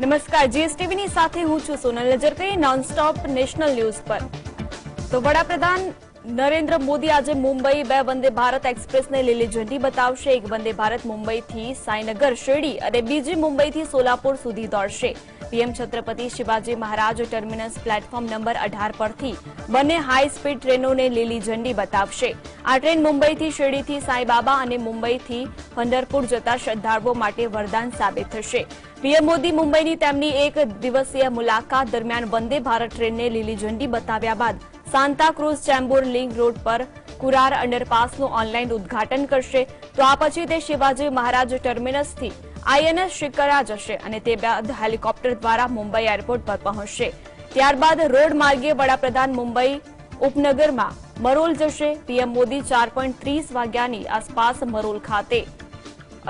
નમસ્કાર, જીએસટીવીની સાથે હું છું સોનલ. નજર કરીએ નોનસ્ટોપ નેશનલ ન્યૂઝ પર. તો વડાપ્રધાન નરેન્દ્ર મોદી આજે મુંબઈ 2 વંદે ભારત એક્સપ્રેસને લીલી ઝંડી બતાવશે. એક વંદે ભારત મુંબઈથી સાઈનગર શેરડી અને બીજી મુંબઈથી સોલાપુર સુધી દોડશે. PM Chhatrapati Shivaji Maharaj terminus platform number 18 પરથી બંને હાઈ સ્પીડ ટ્રેનોને લીલી ઝંડી બતાવશે. આ ટ્રેન મુંબઈથી શેરડીથી સાંઈબાબા અને મુંબઈથી પંઢરપુર જતા શ્રદ્ધાળુઓ માટે વરદાન સાબિત થશે. પીએમ મોદી મુંબઈની તેમની એક દિવસીય મુલાકાત દરમિયાન વંદે ભારત ટ્રેનને લીલી ઝંડી બતાવ્યા બાદ સાન્તાક્રુઝ ચેમ્બુર લિંક રોડ પર કુરાર અંડરપાસનું ઓનલાઈન ઉદ્ઘાટન કરશે. તો આ પછી તે શિવાજી મહારાજ ટર્મિનસથી આઈએનએસ શિકરા જશે અને તે બાદ હેલિકોપ્ટર દ્વારા મુંબઈ એરપોર્ટ પર પહોંચશે. ત્યારબાદ રોડ માર્ગે વડાપ્રધાન મુંબઈ ઉપનગરમાં મરોલ જશે. પીએમ મોદી 4:30 વાગ્યાની આસપાસ મરોલ ખાતે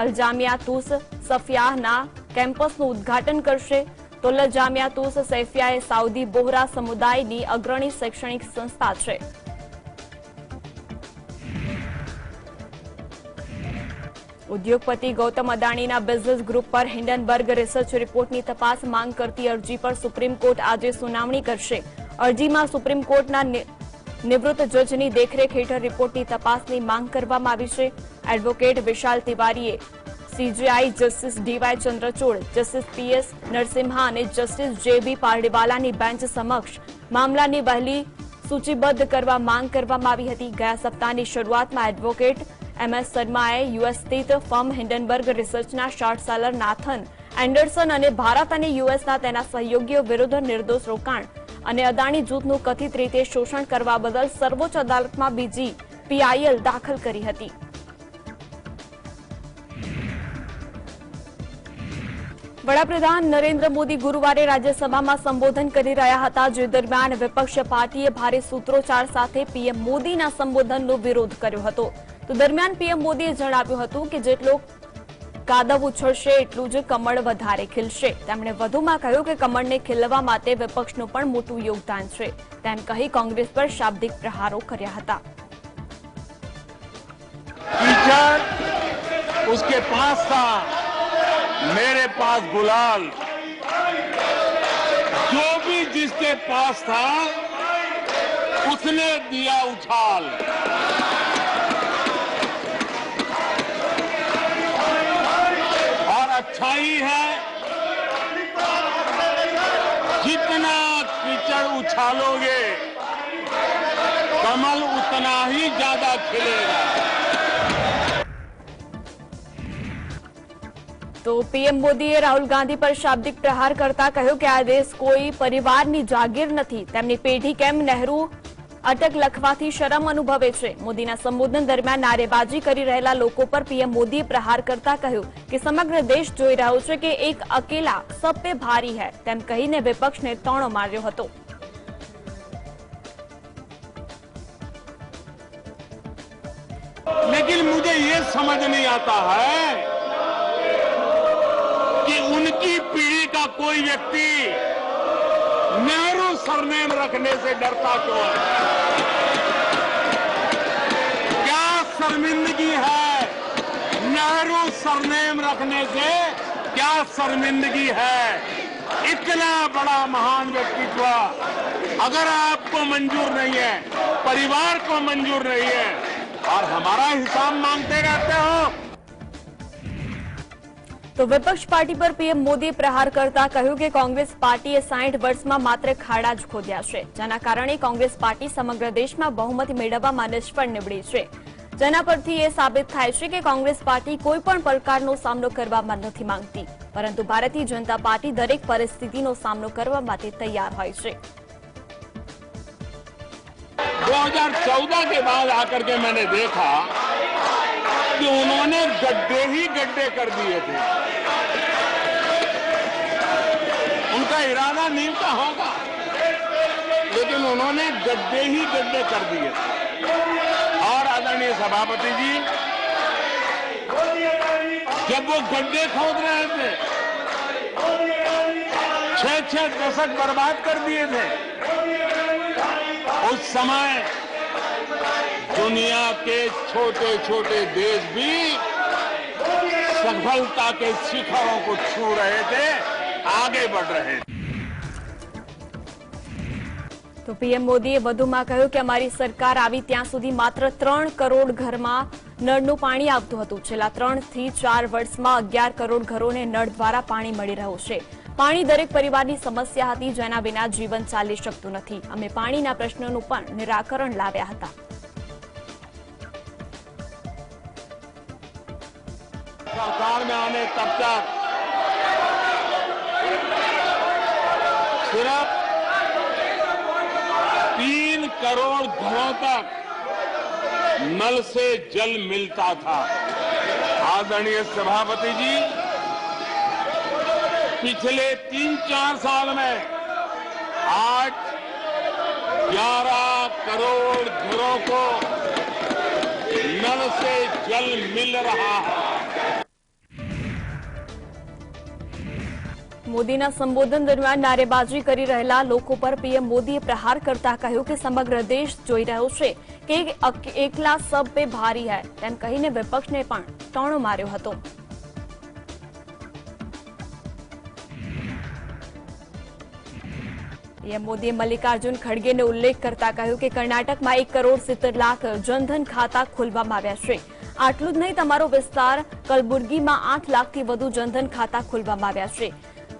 અલજામિયા તુસ સફિયાહના કેમ્પસનું ઉદ્ઘાટન કરશે. તો અલજામિયા તુસ સૈફિયા એ સાઉદી બોહરા સમુદાયની અગ્રણી શૈક્ષણિક સંસ્થા છે. ઉદ્યોગપતિ ગૌતમ અદાણીના બિઝનેસ ગ્રુપ પર હિન્ડનબર્ગ રિસર્ચ રિપોર્ટની તપાસ માંગ કરતી અરજી પર સુપ્રીમ કોર્ટ આજે સુનાવણી કરશે. અરજીમાં સુપ્રીમ કોર્ટના નિવૃત્ત જજની દેખરેખ હેઠળ રિપોર્ટની તપાસની માંગ કરવામાં આવી છે. એડવોકેટ વિશાલ તિવારીએ CJI justice DY Chandrachud, justice PS Narasimha અને જસ્ટિસ જેબી પારડીવાલાની બેન્ચ સમક્ષ મામલાની વહેલી સૂચિબદ્ધ કરવા માંગ કરવામાં આવી હતી. ગયા સપ્તાહની શરૂઆતમાં એડવોકેટ એમએસ શર્માએ યુએસ સ્થિત ફર્મ હિન્ડનબર્ગ રિસર્ચના શોર્ટ સેલર નાથન એન્ડરસન અને ભારત અને યુએસના તેના સહયોગીઓ વિરુદ્ધ નિર્દોષ રોકાણ અને અદાણી જૂથનું કથિત રીતે શોષણ કરવા બદલ સર્વોચ્ચ અદાલતમાં બીજી પીઆઈએલ દાખલ કરી હતી. વડાપ્રધાન નરેન્દ્ર મોદી ગુરુવારે રાજ્યસભામાં સંબોધન કરી રહ્યા હતા, જે દરમિયાન વિપક્ષ પાર્ટીએ ભારે સૂત્રોચ્ચાર સાથે પીએમ મોદીના સંબોધનનો વિરોધ કર્યો હતો. તો દરમિયાન પીએમ મોદીએ જણાવ્યું હતું કે જેટલો કાદવ ઉછળશે એટલું જ કમળ વધારે ખીલશે. તેમણે વધુમાં કહ્યું કે કમળને ખીલવા માટે વિપક્ષનું પણ મોટું યોગદાન છે. તેમ કહી કોંગ્રેસ પર શાબ્દિક પ્રહારો કર્યા હતા. उसके पास था, मेरे पास गुलाल, जो भी जिसके पास था उसने दिया उछाल. और अच्छाई है जितना कीचड़ उछालोगे कमल उतना ही ज्यादा खिलेगा. તો પીએમ મોદીએ રાહુલ ગાંધી પર શાબ્દિક પ્રહાર કરતા કહ્યું કે આ દેશ કોઈ પરિવારની જાગીર નથી. તેમની પેઢી કેમ નહેરુ અટક લખવાથી શરમ અનુભવે છે. મોદીના સંબોધન દરમિયાન નારેબાજી કરી રહેલા લોકો પર પીએમ મોદીએ પ્રહાર કરતા કહ્યું કે સમગ્ર દેશ જોઈ રહ્યો છે કે એક અકેલા સબ પે ભારી હૈ. તેમ કહીને વિપક્ષને તોણો માર્યો હતો. लेकिन मुझे ये समझ नहीं आता है कि उनकी पीढ़ी का कोई व्यक्ति नेहरू सरनेम रखने से डरता क्यों है. क्या शर्मिंदगी है नेहरू सरनेम रखने से? क्या शर्मिंदगी है? इतना बड़ा महान व्यक्तित्व अगर आपको मंजूर नहीं है, परिवार को मंजूर नहीं है और हमारा हिसाब मांगते रहते हो. તો વિપક્ષ પાર્ટી પર પીએમ મોદીએ પ્રહાર કરતા કહ્યું કે કોંગ્રેસ પાર્ટીએ 60 વર્ષમાં માત્ર ખાડા જ ખોદ્યા છે, જેના કારણે કોંગ્રેસ પાર્ટી સમગ્ર દેશમાં બહુમત મેળવવામાં નિષ્ફળ નીવડી છે. જેના પરથી એ સાબિત થાય છે કે કોંગ્રેસ પાર્ટી કોઈ પણ પડકારનો સામનો કરવા નથી માંગતી, પરંતુ ભારતીય જનતા પાર્ટી દરેક પરિસ્થિતિનો સામનો કરવા માટે તૈયાર હોય છે. 2014 के बाद आकर के मैंने देखा कि उन्होंने गड्ढे ही गड्ढे कर दिए थे. उनका इरादा नीम का होगा, लेकिन उन्होंने गड्ढे ही गड्ढे कर दिए. और आदरणीय सभापति जी, जब वो गड्ढे खोद रहे थे, 6 दशक बर्बाद कर दिए थे, उस समय दुनिया के छोटे छोटे देश भी सफलता के शिखरों को छू रहे थे. आगे बढ़ रहे हैं। તો પીએમ મોદીએ વધુમાં કહ્યું કે અમારી સરકાર આવી ત્યાં સુધી માત્ર 3 કરોડ ઘરમાં નળનું પાણી આવતું હતું. છેલ્લા 3 થી 4 વર્ષમાં 11 કરોડ ઘરોને નળ દ્વારા પાણી મળી રહ્યું છે. પાણી દરેક પરિવારની સમસ્યા હતી, જેના વિના જીવન ચાલી શકતું નથી. અમે પાણીના પ્રશ્નોનું પણ નિરાકરણ લાવ્યા હતા. सरकार में आने तब तक सिर्फ 3 करोड़ घरों तक नल से जल मिलता था। आदरणीय सभापति जी, पिछले 3-4 साल में आज 11 करोड़ घरों को नल से जल मिल रहा है। મોદીના સંબોધન દરમિયાન નારેબાજી કરી રહેલા લોકો પર પીએમ મોદીએ પ્રહાર કરતા કહ્યું કે સમગ્ર દેશ જોઈ રહ્યો છે કે એકલા સબ પે ભારી હૈ, તેમ કહીને વિપક્ષને પણ ટોણો માર્યો હતો. પીએમ મોદીએ મલ્લિકાર્જુન ખડગેનો ઉલ્લેખ કરતા કહ્યું કે કર્ણાટકમાં 1 કરોડ 70 લાખ જનધન ખાતા ખોલવામાં આવ્યા છે. આટલું જ નહીં, તમારો વિસ્તાર કલબુર્ગીમાં 8 લાખથી વધુ જનધન ખાતા ખોલવામાં આવ્યા છે.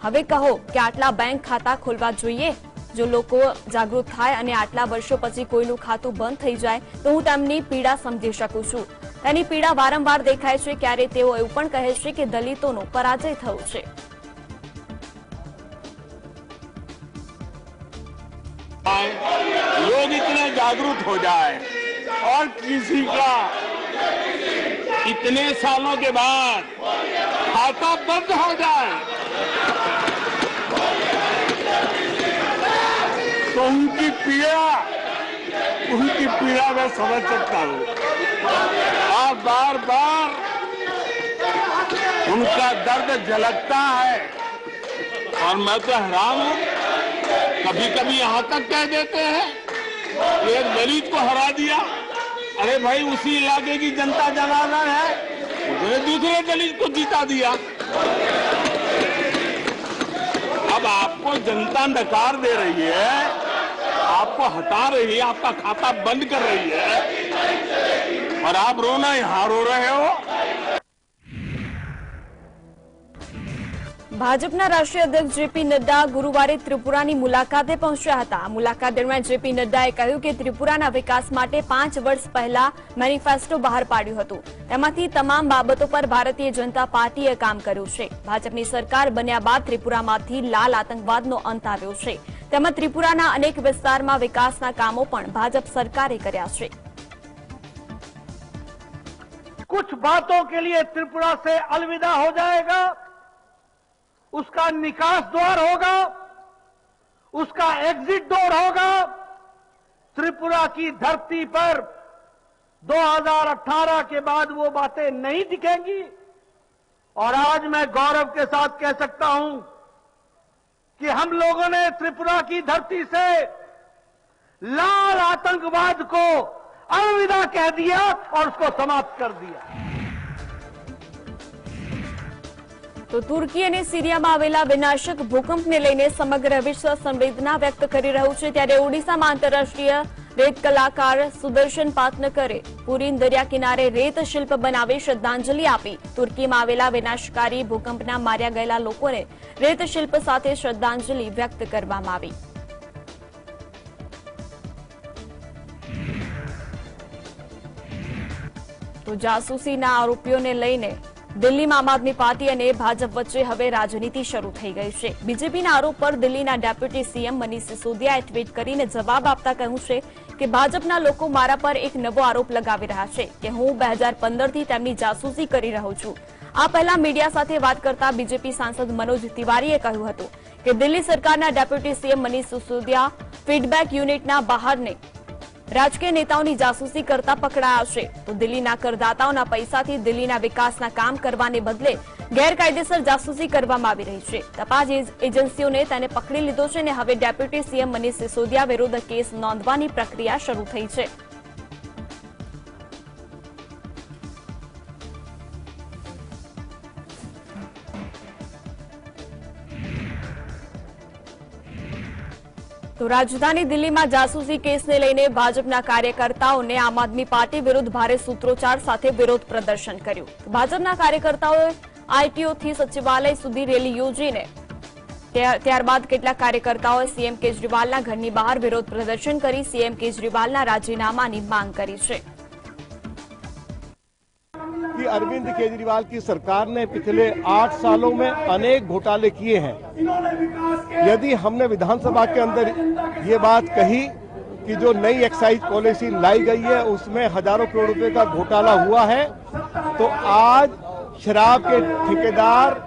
હવે કહો કે આટલા બેંક ખાતા ખોલવા જોઈએ? જો લોકો જાગૃત થાય અને આટલા વર્ષો પછી કોઈનું ખાતું બંધ થઈ જાય તો હું તેમની પીડા સમજી શકું છું. તેની પીડા વારંવાર દેખાય છે. ક્યારે તેઓ એવું પણ કહે છે કે દલિતોનો પરાજય થયો છે. लोग इतने जागरूक हो जाए और किसी का इतने सालों के बाद खाता बंद हो जाए तो उनकी पीड़ा मैं समझ सकता हूँ. और बार बार उनका दर्द झलकता है और मैं तो हैरान हूँ. कभी कभी यहाँ तक कह देते हैं एक दलित को हरा दिया. अरे भाई, उसी इलाके की जनता जनार्दन है, उसने दूसरे दलित को जीता दिया. अब आपको जनता नकार दे रही है, आपको हटा रही है, आपका खाता बंद कर रही है और आप रोना यहाँ रो रहे हो. ભાજપના રાષ્ટ્રીય અધ્યક્ષ જેપી નડ્ડા ગુરુવારે ત્રિપુરાની મુલાકાતે પહોંચ્યા હતા. આ મુલાકાત દરમિયાન જેપી નડ્ડાએ કહ્યું કે ત્રિપુરાના વિકાસ માટે 5 વર્ષ પહેલા મેનિફેસ્ટો બહાર પાડ્યું હતું. તેમાંથી તમામ બાબતો પર ભારતીય જનતા પાર્ટીએ કામ કર્યું છે. ભાજપની સરકાર બન્યા બાદ ત્રિપુરામાંથી લાલ આતંકવાદનો અંત આવ્યો છે. તેમાં ત્રિપુરાના અનેક વિસ્તારમાં વિકાસના કામો પણ ભાજપ સરકારે કર્યા છે. कुछ बातों के लिए त्रिपुरा से अलविदा हो जाएगा, उसका निकास द्वार होगा, उसका एग्जिट डोर होगा. त्रिपुरा की धरती पर 2018 के बाद वो बातें नहीं दिखेंगी. और आज मैं गौरव के साथ कह सकता हूं कि हम लोगों ने त्रिपुरा की धरती से लाल आतंकवाद को अलविदा कह दिया और उसको समाप्त कर दिया. તો તુર્કી અને સિરિયામાં આવેલા વિનાશક ભૂકંપને લઈને સમગ્ર વિશ્વ સંવેદના વ્યક્ત કરી રહ્યું છે. ત્યારે ઓડિશામાં આંતરરાષ્ટ્રીય રેત કલાકાર સુદર્શન પાટનકરે પુરીન દરિયા કિનારે રેત શિલ્પ બનાવી શ્રદ્ધાંજલિ આપી. તુર્કીમાં આવેલા વિનાશકારી ભૂકંપના માર્યા ગયેલા લોકોને રેત શિલ્પ સાથે શ્રદ્ધાંજલિ વ્યક્ત કરવામાં આવી. તો જાસૂસીના આરોપીઓને લઈને દિલ્હીમાં આમ આદમી પાર્ટી અને ભાજપ વચ્ચે હવે રાજનીતિ શરૂ થઈ ગઈ છે. બીજેપીના આરોપ પર દિલ્હીના ડેપ્યુટી સીએમ મનીષ સિસોદિયાએ ટ્વીટ કરીને જવાબ આપતા કહ્યું છે કે ભાજપના લોકો મારા પર એક નવો આરોપ લગાવી રહ્યા છે કે હું 2015થી તેમની જાસૂસી કરી રહ્યો છું. આ પહેલા મીડિયા સાથે વાત કરતા બીજેપી સાંસદ મનોજ તિવારીએ કહ્યું હતું કે દિલ્હી સરકારના deputy CM Manish Sisodia feedback યુનિટના બહારને રાજકીય નેતાઓની જાસૂસી કરતા પકડાયા છે. તો દિલ્હીના કરદાતાઓના પૈસાથી દિલ્હીના વિકાસના કામ કરવાને બદલે ગેરકાયદેસર જાસૂસી કરવામાં આવી રહી છે. તપાસ એજન્સીઓને તેને પકડી લીધો છે અને હવે ડેપ્યુટી સીએમ મનીષ સિસોદિયા વિરુદ્ધ કેસ નોંધવાની પ્રક્રિયા શરૂ થઈ છે. તો રાજધાની દિલ્હીમાં જાસૂસી કેસને લઈને ભાજપના કાર્યકર્તાઓને આમ આદમી પાર્ટી વિરુદ્ધ ભારે સૂત્રોચ્ચાર સાથે વિરોધ પ્રદર્શન કર્યું. ભાજપના કાર્યકર્તાઓએ આઈટીઓથી સચિવાલય સુધી રેલી યોજીને ત્યારબાદ કેટલાક કાર્યકર્તાઓએ સીએમ કેજરીવાલના ઘરની બહાર વિરોધ પ્રદર્શન કરી સીએમ केजरीवाल राजीनामाની માંગ કરી છે. कि अरविंद केजरीवाल की सरकार ने पिछले 8 सालों में अनेक घोटाले किए हैं. यदि हमने विधानसभा के अंदर ये बात कही कि जो नई एक्साइज पॉलिसी लाई गई है उसमें हजारों करोड़ रुपए का घोटाला हुआ है, तो आज शराब के ठेकेदार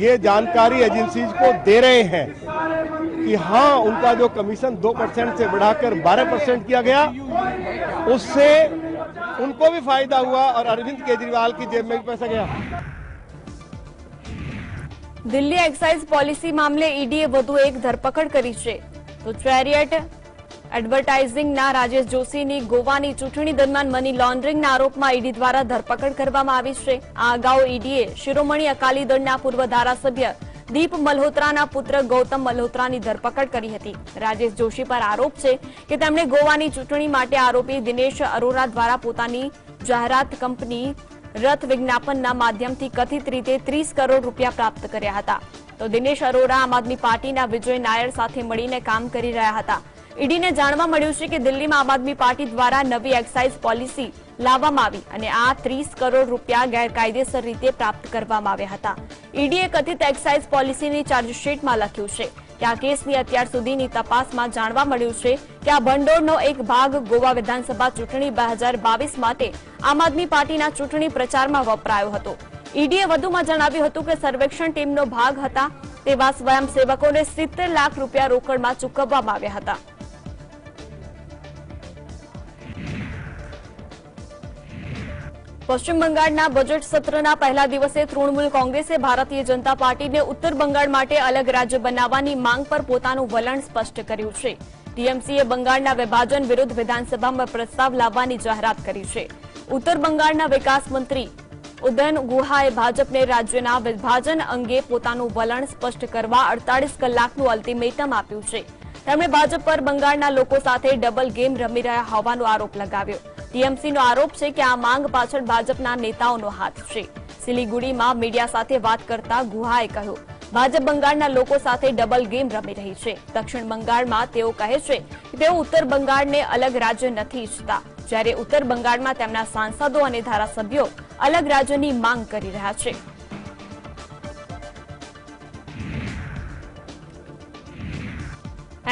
ये जानकारी एजेंसीज को दे रहे हैं कि हाँ, उनका जो कमीशन 2% से बढ़ाकर 12% किया गया, उससे उनको भी फायदा हुआ और अरविंद केजरीवाल की जेब में भी पैसा गया. દિલ્હી એક્સાઇઝ પોલિસી મામલે ઈડીએ વધુ એક ધરપકડ કરી છે. તો ચેરિયટ એડવર્ટાઇઝિંગના રાજેશ જોશીની ગોવાની ચૂંટણી દરમિયાન મની લોન્ડરિંગના આરોપમાં ઈડી દ્વારા ધરપકડ કરવામાં આવી છે. આ અગાઉ ઈડીએ શિરોમણી અકાલી દળના પૂર્વ ધારાસભ્ય દીપ મલ્હોત્રાના પુત્ર ગૌતમ મલ્હોત્રાની ધરપકડ કરી હતી. રાજેશ જોશી પર આરોપ છે કે તેમણે ગોવાની ચૂંટણી માટે આરોપી દિનેશ અરોરા દ્વારા પોતાની જાહેરાત કંપની રથ વિજ્ઞાપનના માધ્યમથી કથિત રીતે 30 કરોડ રૂપિયા પ્રાપ્ત કર્યા હતા. તો દિનેશ અરોરા આમ આદમી પાર્ટીના વિજય નાયર સાથે મળીને કામ કરી રહ્યા હતા. ઈડીને જાણવા મળ્યું છે કે દિલ્હીમાં આમ આદમી પાર્ટી દ્વારા નવી એક્સાઇઝ પોલિસી લાવવામાં આવી અને આ 30 કરોડ રૂપિયા ગેરકાયદેસર રીતે પ્રાપ્ત કરવામાં આવ્યા હતા. ઈડીએ કથિત એક્સાઇઝ પોલિસીની ચાર્જશીટમાં લખ્યું છે કે આ કેસની અત્યાર સુધીની તપાસમાં જાણવા મળ્યું છે કે આ ભંડોળનો એક ભાગ ગોવા વિધાનસભા ચૂંટણી 2022 માટે આમ આદમી પાર્ટીના ચૂંટણી પ્રચારમાં વપરાયો હતો. ઈડીએ વધુમાં જણાવ્યું હતું કે સર્વેક્ષણ ટીમનો ભાગ હતા તેવા સ્વયંસેવકોને 70 લાખ રૂપિયા રોકડમાં ચૂકવવામાં આવ્યા હતા. પશ્ચિમ બંગાળના બજેટ સત્રના પહેલા દિવસે તૃણમૂલ કોંગ્રેસે ભારતીય જનતા પાર્ટીને ઉત્તર બંગાળ માટે અલગ રાજ્ય બનાવવાની માંગ પર પોતાનું વલણ સ્પષ્ટ કર્યું છે. ટીએમસીએ બંગાળના વિભાજન વિરુદ્ધ વિધાનસભામાં પ્રસ્તાવ લાવવાની જાહેરાત કરી છે. ઉત્તર બંગાળના વિકાસ મંત્રી ઉદયન ગુહાએ ભાજપને રાજ્યના વિભાજન અંગે પોતાનું વલણ સ્પષ્ટ કરવા 48 કલાકનું અલ્ટિમેટમ આપ્યું છે. તેમણે ભાજપ પર બંગાળના લોકો સાથે ડબલ ગેમ રમી રહ્યા હોવાનો આરોપ લગાવ્યો. ટીએમસીનો આરોપ છે કે આ માંગ પાછળ ભાજપના નેતાઓનો હાથ છે. સિલીગુડીમાં મીડિયા સાથે વાત કરતા ગુહાએ કહ્યું, ભાજપ બંગાળના લોકો સાથે ડબલ ગેમ રમી રહી છે. દક્ષિણ બંગાળમાં તેઓ કહે છે કે તેઓ ઉત્તર બંગાળને અલગ રાજ્ય નથી ઈચ્છતા, જ્યારે ઉત્તર બંગાળમાં તેમના સાંસદો અને ધારાસભ્યો અલગ રાજ્યની માંગ કરી રહ્યા છે.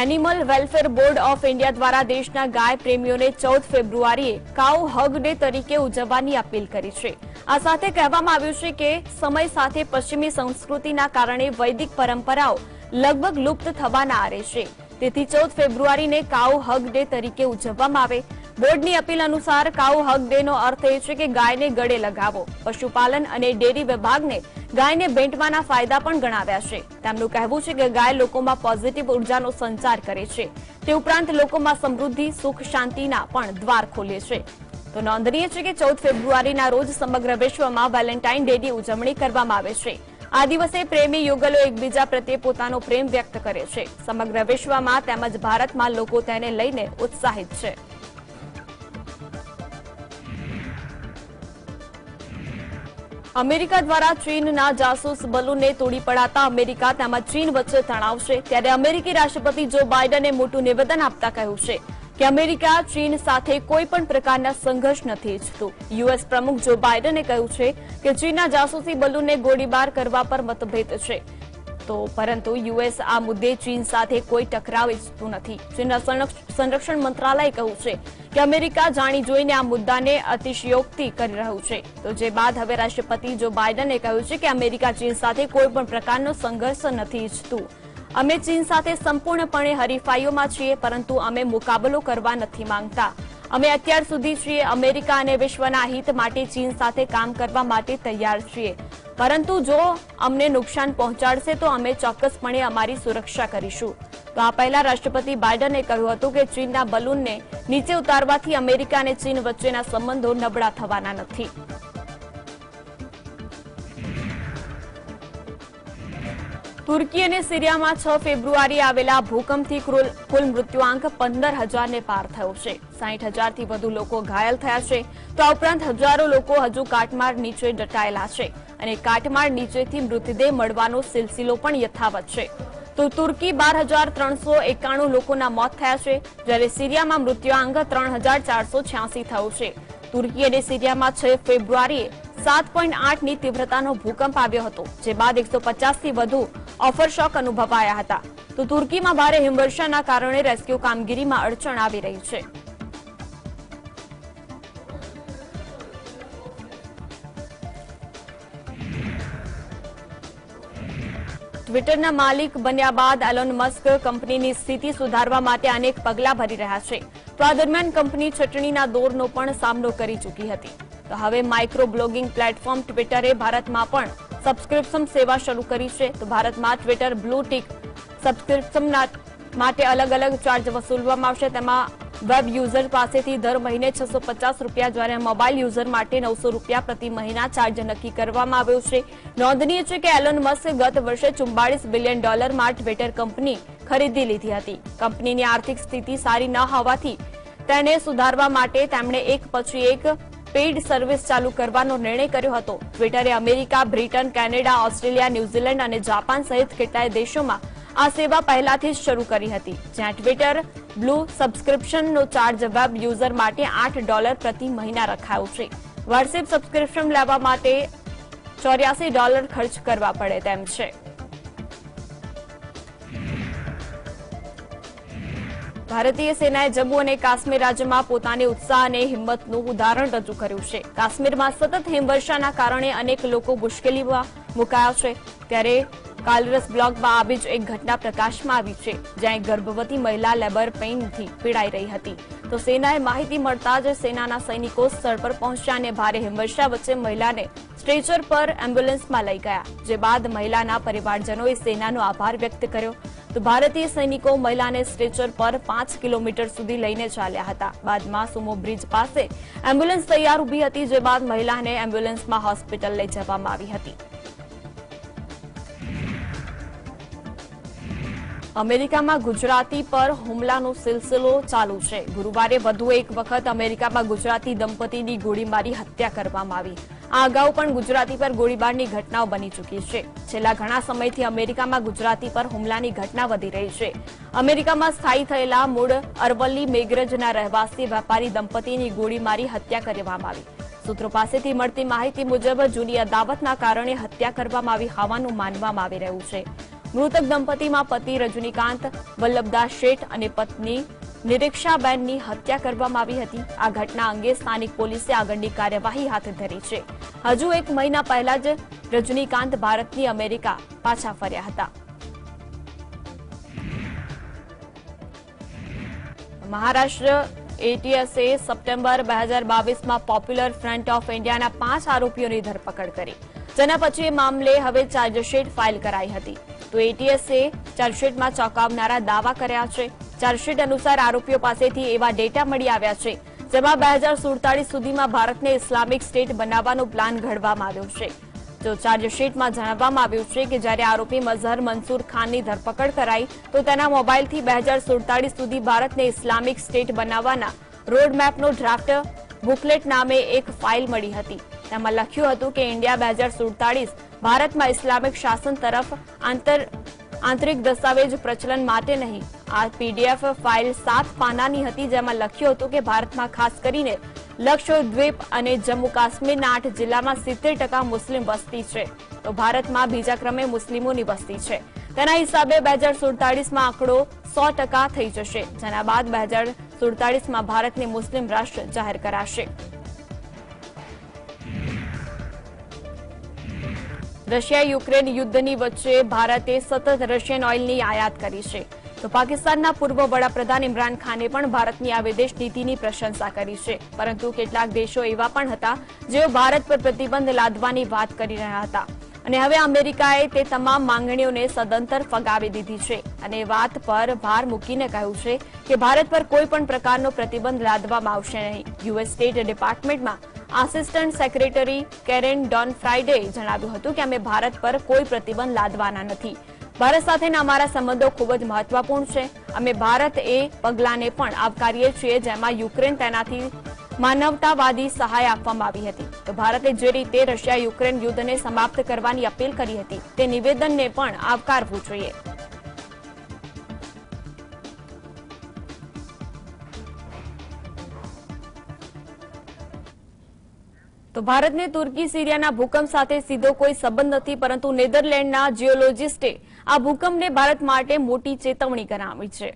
Animal welfare board of India દ્વારા દેશના ગાય પ્રેમીઓને 14 ફેબ્રુઆરીએ કાઉ હગ ડે તરીકે ઉજવવાની અપીલ કરી છે. આ સાથે કહેવામાં આવ્યું છે કે સમય સાથે પશ્ચિમી સંસ્કૃતિના કારણે વૈદિક પરંપરાઓ લગભગ લુપ્ત થવાના આરે છે. તેથી 14 ફેબ્રુઆરીને કાઉ હગ ડે તરીકે ઉજવવામાં આવે. બોર્ડની અપીલ અનુસાર કાઉ હગ ડેનો અર્થ એ છે કે ગાયને ગળે લગાવો. પશુપાલન અને ડેરી વિભાગને ગાયને ભેટવાના ફાયદા પણ ગણાવ્યા છે. તેમનું કહેવું છે કે ગાય લોકોમાં પોઝિટિવ ઉર્જાનો સંચાર કરે છે. તે ઉપરાંત લોકોમાં સમૃદ્ધિ, સુખ, શાંતિના પણ દ્વાર ખોલે છે. તો નોંધનીય છે કે 14 ફેબ્રુઆરીના રોજ સમગ્ર વિશ્વમાં વેલેન્ટાઇન ડેની ઉજવણી કરવામાં આવે છે. આ દિવસે પ્રેમી યુગલો એકબીજા પ્રત્યે પોતાનો પ્રેમ વ્યક્ત કરે છે. સમગ્ર વિશ્વમાં તેમજ ભારતમાં લોકો તેને લઈને ઉત્સાહિત છે. અમેરિકા દ્વારા ચીનના જાસૂસ બલૂનને તોડી પડાતા અમેરિકા તેમજ ચીન વચ્ચે તણાવ છે. ત્યારે અમેરિકી રાષ્ટ્રપતિ જો બાઇડને મોટું નિવેદન આપતા કહ્યું છે કે અમેરિકા ચીન સાથે કોઈ પણ પ્રકારના સંઘર્ષ નથી ઈચ્છતું. યુએસ પ્રમુખ જો બાઇડને કહ્યું છે કે ચીનના જાસૂસી બલૂનને ગોળીબાર કરવા પર મતભેદ છે, તો પરંતુ યુએસ આ મુદ્દે ચીન સાથે કોઈ ટકરાવ ઈચ્છતું નથી. ચીનના સંરક્ષણ મંત્રાલયે કહ્યું છે કે અમેરિકા જાણી જોઈને આ મુદ્દાને અતિશયોક્તિ કરી રહ્યું છે. તો જે બાદ હવે રાષ્ટ્રપતિ જો બાઇડને કહ્યું છે કે અમેરિકા ચીન સાથે કોઈ પણ પ્રકારનો સંઘર્ષ નથી ઈચ્છતું. અમે ચીન સાથે સંપૂર્ણપણે હરીફાઈઓમાં છીએ, પરંતુ અમે મુકાબલો કરવા નથી માંગતા. અમે અત્યાર સુધી છીએ. અમેરિકા અને વિશ્વના હિત માટે ચીન સાથે કામ કરવા માટે તૈયાર છીએ, પરંતુ જો અમને નુકસાન પહોંચાડશે તો અમે ચોક્કસપણે અમારી સુરક્ષા કરીશું. તો આ પહેલા રાષ્ટ્રપતિ બાઇડને કહ્યું હતું કે ચીનના બલૂનને નીચે ઉતારવાથી અમેરિકા અને ચીન વચ્ચેના સંબંધો નબળા થવાના નથી. તુર્કી અને સિરિયામાં 6 ફેબ્રુઆરીએ આવેલા ભૂકંપથી કુલ મૃત્યુઆંક 15,000 ને પાર થયો છે. 60,000થી વધુ લોકો ઘાયલ થયા છે. તો આ ઉપરાંત હજારો લોકો હજુ કાટમાળ નીચે દટાયેલા છે અને કાટમાળ નીચેથી મૃતદેહ મળવાનો સિલસિલો પણ યથાવત છે. તો તુર્કી 12,391 લોકોના મોત થયા છે, જ્યારે સિરિયામાં મૃત્યુઆંક 3,486 થયો છે. તુર્કી અને સિરિયામાં 6 ફેબ્રુઆરીએ 7.8ની તીવ્રતાનો ભૂકંપ આવ્યો હતો, જે બાદ 150થી વધુ ઓફરશોક અનુભવાયા હતા. તો તુર્કીમાં ભારે હિમવર્ષાના કારણે રેસ્ક્યુ કામગીરીમાં અડચણ આવી રહી છે. ટ્વિટરના માલિક બન્યા બાદ એલોન મસ્ક કંપનીની સ્થિતિ સુધારવા માટે અનેક પગલાં ભરી રહ્યા છે. તો આ દરમિયાન કંપની ચટણીના દોરનો પણ સામનો કરી ચૂકી હતી. તો હવે માઇક્રો બ્લોગિંગ પ્લેટફોર્મ ટ્વિટરે ભારતમાં પણ સબસ્ક્રિપ્શન સેવા શરૂ કરી છે. તો ભારતમાં ટ્વિટર બ્લુ ટિક સબસ્ક્રિપ્શન માટે અલગ અલગ ચાર્જ વસૂલવામાં આવશે. તેમાં વેબ યુઝર પાસેથી દર મહિને $650, જ્યારે મોબાઈલ યુઝર માટે $900 પ્રતિ મહિના ચાર્જ નક્કી કરવામાં આવ્યો છે. નોંધનીય છે કે એલોન મસ્ક ગત વર્ષે $44 બિલિયન ટ્વિટર કંપની ખરીદી લીધી હતી. કંપનીની આર્થિક સ્થિતિ સારી ન હોવાથી તેને સુધારવા માટે તેમણે એક પછી એક પેઇડ સર્વિસ ચાલુ કરવાનો નિર્ણય કર્યો હતો. ટ્વિટરે America, Britain, Canada, Australia, New Zealand અને જાપાન સહિત કેટલાય દેશોમાં આ સેવા પહેલાથી જ શરૂ કરી હતી, જ્યાં ટ્વિટર બ્લુ સબસ્ક્રિપ્શનનો ચાર્જ વેબ યુઝર માટે $8 પ્રતિ મહિના રખાયો છે. વોટ્સએપ સબસ્ક્રિપ્શન લેવા માટે $84 ખર્ચ કરવા પડે તેમ છે. ભારતીય સેનાએ જમ્મુ અને કાશ્મીર રાજ્યમાં પોતાની ઉત્સાહ અને હિંમતનું ઉદાહરણ રજૂ કર્યું છે. કાશ્મીરમાં સતત હિમવર્ષાના કારણે અનેક લોકો મુશ્કેલીમાં મુકાયા છે, ત્યારે કાલરસ બ્લોકમાં આવી જ એક ઘટના પ્રકાશમાં આવી છે, જ્યાં એક ગર્ભવતી મહિલા લેબર પેઇનથી પીડાઈ રહી હતી. તો સેનાએ માહિતી મળતા જ સેનાના સૈનિકો સ્થળ પર પહોંચ્યા અને ભારે હિમવર્ષા વચ્ચે મહિલાને સ્ટ્રેચર પર એમ્બ્યુલન્સમાં લઈ ગયા, જે બાદ મહિલાના પરિવારજનોએ સેનાનો આભાર વ્યક્ત કર્યો. તો ભારતીય સૈનિકો મહિલાને સ્ટ્રેચર પર 5 કિલોમીટર સુધી લઈને ચાલ્યા હતા. બાદમાં સુમો બ્રિજ પાસે એમ્બ્યુલન્સ તૈયાર ઊભી હતી, જે બાદ મહિલાને એમ્બ્યુલન્સમાં હોસ્પિટલ લઈ જવામાં આવી હતી. અમેરિકામાં ગુજરાતી પર હુમલાનો સિલસિલો ચાલુ છે. ગુરુવારે વધુ એક વખત અમેરિકામાં ગુજરાતી દંપતીની ગોળીમારી હત્યા કરવામાં આવી. આ અગાઉ પણ ગુજરાતી પર ગોળીબારની ઘટનાઓ બની ચૂકી છે. છેલ્લા ઘણા સમયથી અમેરિકામાં ગુજરાતી પર હુમલાની ઘટના વધી રહી છે. અમેરિકામાં સ્થાયી થયેલા મૂળ અરવલ્લી મેઘરજના રહેવાસી વેપારી દંપતીની ગોળીમારી હત્યા કરવામાં આવી. સૂત્રો પાસેથી મળતી માહિતી મુજબ જૂની અદાવતના કારણે હત્યા કરવામાં આવી હોવાનું માનવામાં આવી રહ્યું છે. મૃતક દંપતીમાં પતિ રજનીકાંત વલ્લભદાસ શેઠ અને પત્ની નિરીક્ષાબેનની હત્યા કરવામાં આવી હતી. આ ઘટના અંગે સ્થાનિક પોલીસે આગળની કાર્યવાહી હાથ ધરી છે. હજુ એક મહિના પહેલા જ રજનીકાંત ભારતની અમેરિકા પાછા ફર્યા હતા. મહારાષ્ટ્ર એટીએસે સપ્ટેમ્બર 2022માં પોપ્યુલર ફ્રન્ટ ઓફ ઇન્ડિયાના 5 આરોપીઓની ધરપકડ કરી, જેના પછી એ મામલે હવે ચાર્જશીટ ફાઇલ કરાઈ હતી. તો એટીએસે ચાર્જશીટમાં ચોંકાવનારા દાવા કર્યા છે. ચાર્જશીટ અનુસાર આરોપીઓ પાસેથી એવા ડેટા મળી આવ્યા છે, જેમાં 2047 સુધીમાં ભારતને ઇસ્લામિક સ્ટેટ બનાવવાનો પ્લાન ઘડવામાં આવ્યો છે. જો ચાર્જશીટમાં જણાવવામાં આવ્યું છે કે જ્યારે આરોપી મઝહર મંસૂર ખાનની ધરપકડ કરાઈ, તો તેના મોબાઈલથી 2047 સુધી ભારતને ઇસ્લામિક સ્ટેટ બનાવવાના રોડમેપનો ડ્રાફ્ટ બુકલેટ નામે એક ફાઇલ મળી હતી. તેમાં લખ્યું હતું કે ઇન્ડિયા 2047 ભારતમાં ઇસ્લામિક શાસન તરફ આંતરિક દસ્તાવેજ પ્રચલન માટે નહીં. આ પીડીએફ ફાઇલ 7 પાનાની હતી, જેમાં લખ્યું હતું કે ભારતમાં ખાસ કરીને લક્ષદ્વીપ અને જમ્મુ કાશ્મીરના 8 જિલ્લામાં 70% મુસ્લિમ વસ્તી છે. તો ભારતમાં બીજા ક્રમે મુસ્લિમોની વસ્તી છે. તેના હિસાબે 2047માં આંકડો 100% થઈ જશે, જેના બાદ 2047માં ભારતને મુસ્લિમ રાષ્ટ્ર જાહેર કરાશે. રશિયા યુક્રેન યુદ્ધની વચ્ચે ભારતે સતત રશિયન ઓઇલની આયાત કરી છે. તો પાકિસ્તાનના પૂર્વ વડાપ્રધાન ઇમરાન ખાને પણ ભારતની આ વિદેશ નીતિની પ્રશંસા કરી છે. પરંતુ કેટલાક દેશો એવા પણ હતા જેઓ ભારત પર પ્રતિબંધ લાદવાની વાત કરી રહ્યા હતા, અને હવે અમેરિકાએ તે તમામ માંગણીઓને સદંતર ફગાવી દીધી છે અને વાત પર ભાર મૂકીને કહ્યું છે કે ભારત પર કોઈ પણ પ્રકારનો પ્રતિબંધ લાદવામાં આવશે નહીં. યુએસ સ્ટેટ ડિપાર્ટમેન્ટમાં આસિસ્ટન્ટ સેક્રેટરી કેરેન ડોન ફ્રાઇડેએ જણાવ્યું હતું કે અમે ભારત પર કોઈ પ્રતિબંધ લાદવાના નથી. ભારત સાથેના અમારા સંબંધો ખૂબ જ મહત્વપૂર્ણ છે. અમે ભારત એ પગલાંને પણ આવકારીએ છીએ જેમાં યુક્રેન તેનાથી માનવતાવાદી સહાય આપવામાં આવી હતી. તો ભારતે જે રીતે રશિયા યુક્રેન યુદ્ધને સમાપ્ત કરવાની અપીલ કરી હતી તે નિવેદનને પણ આવકારવું જોઈએ. તો ભારતને તુર્કી સિરિયાના ભૂકંપ સાથે સીધો કોઈ સંબંધ નથી, પરંતુ નેધરલેન્ડના જીઓલોજિસ્ટે આ ભૂકંપને ભારત માટે મોટી ચેતવણી ગણાવી છે.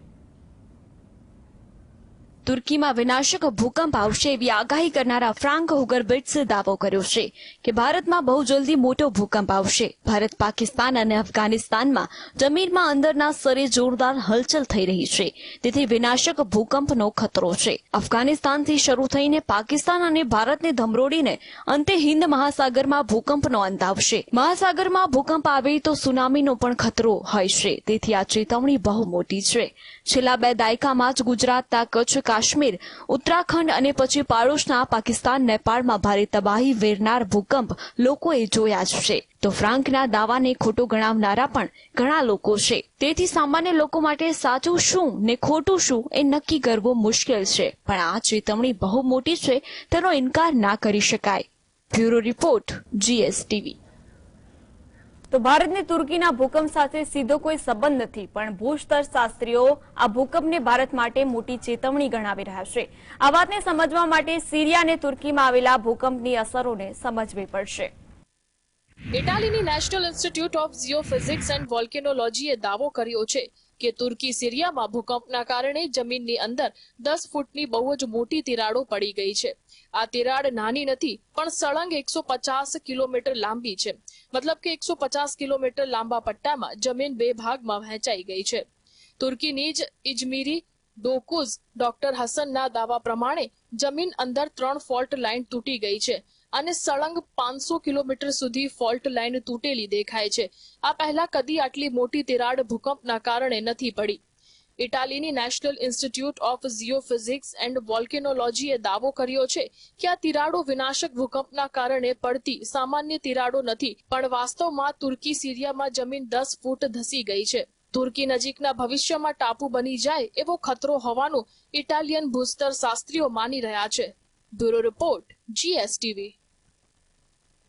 તુર્કીમાં વિનાશક ભૂકંપ આવશે એવી આગાહી કરનારા ફ્રાન્ક હુગરબિટ્સે દાવો કર્યો છે કે ભારતમાં બહુ જલ્દી મોટો ભૂકંપ આવશે. ભારત, પાકિસ્તાન અને અફઘાનિસ્તાનમાં જમીનમાં અંદરના સ્તરે જોરદાર હલચલ થઈ રહી છે, તેથી વિનાશક ભૂકંપનો ખતરો છે. અફઘાનિસ્તાનથી શરૂ થઈને પાકિસ્તાન અને ભારતને ધમરોડીને અંતે હિન્દ મહાસાગરમાં ભૂકંપનો અંત આવશે. મહાસાગરમાં ભૂકંપ આવે તો સુનામીનો પણ ખતરો હોય છે, તેથી આ ચેતવણી બહુ મોટી છે. છેલ્લા 2 દાયકામાં જ ગુજરાતના કચ્છ, કાશ્મીર, ઉત્તરાખંડ અને પછી પાડોશના પાકિસ્તાન, નેપાળમાં ભારે તબાહી વેરનાર ભૂકંપ લોકોએ જોયા જ છે. તો ફ્રાન્કના દાવાને ખોટો ગણાવનારા પણ ઘણા લોકો છે. તેથી સામાન્ય લોકો માટે સાચું શું ને ખોટું શું એ નક્કી કરવું મુશ્કેલ છે, પણ આ ચેતવણી બહુ મોટી છે તેનો ઇનકાર ના કરી શકાય. Bureau report, GSTV. તો ભારતને તુર્કીના ભૂકંપ સાથે સીધો કોઈ સંબંધ નથી, પણ ભૂસ્તરશાસ્ત્રીઓ આ ભૂકંપને ભારત માટે મોટી ચેતવણી ગણાવી રહ્યા છે. આ વાતને સમજવા માટે સિરિયા અને તુર્કીમાં આવેલા ભૂકંપની અસરોને સમજવી પડશે. ઇટાલીની નેશનલ ઇન્સ્ટિટ્યૂટ ઓફ જીઓફિઝિક્સ એન્ડ વોલ્કેનોલોજીએ દાવો કર્યો છે કે તુર્કી સિરિયામાં ભૂકંપના કારણે જમીનની અંદર 10 ફૂટની બહુ જ મોટી તિરાડો પડી ગઈ છે. આ તિરાડ નાની નથી, પણ સળંગ 150 કિલોમીટર લાંબી છે. મતલબ કે 150 કિલોમીટર લાંબા પટ્ટામાં જમીન 2 ભાગમાં વહેંચાઈ ગઈ છે. તુર્કીની જ ઇજમીરી ડોકુઝ ડોક્ટર હસનના દાવા પ્રમાણે જમીન અંદર 3 ફોલ્ટ લાઇન તૂટી ગઈ છે અને સળંગ 500 કિલોમીટર સુધી ફોલ્ટ લાઇન તૂટેલી દેખાય છે. આ પહેલા કદી આટલી મોટી તિરાડ ભૂકંપના કારણે નથી પડી. ઇટાલીની નેશનલ ઇન્સ્ટિટ્યૂટ ઓફ જીઓફિઝિક્સ એન્ડ વોલ્કેનોલોજીએ દાવો કર્યો છે કે આ તિરાડો વિનાશક ભૂકંપના કારણે પડતી સામાન્ય તિરાડો નથી, પણ વાસ્તવમાં તુર્કી સિરિયામાં જમીન 10 ફૂટ ધસી ગઈ છે. તુર્કી નજીકના ભવિષ્યમાં ટાપુ બની જાય એવો ખતરો હોવાનું ઇટાલિયન ભૂસ્તરશાસ્ત્રીઓ માની રહ્યા છે. Bureau report, GSTV.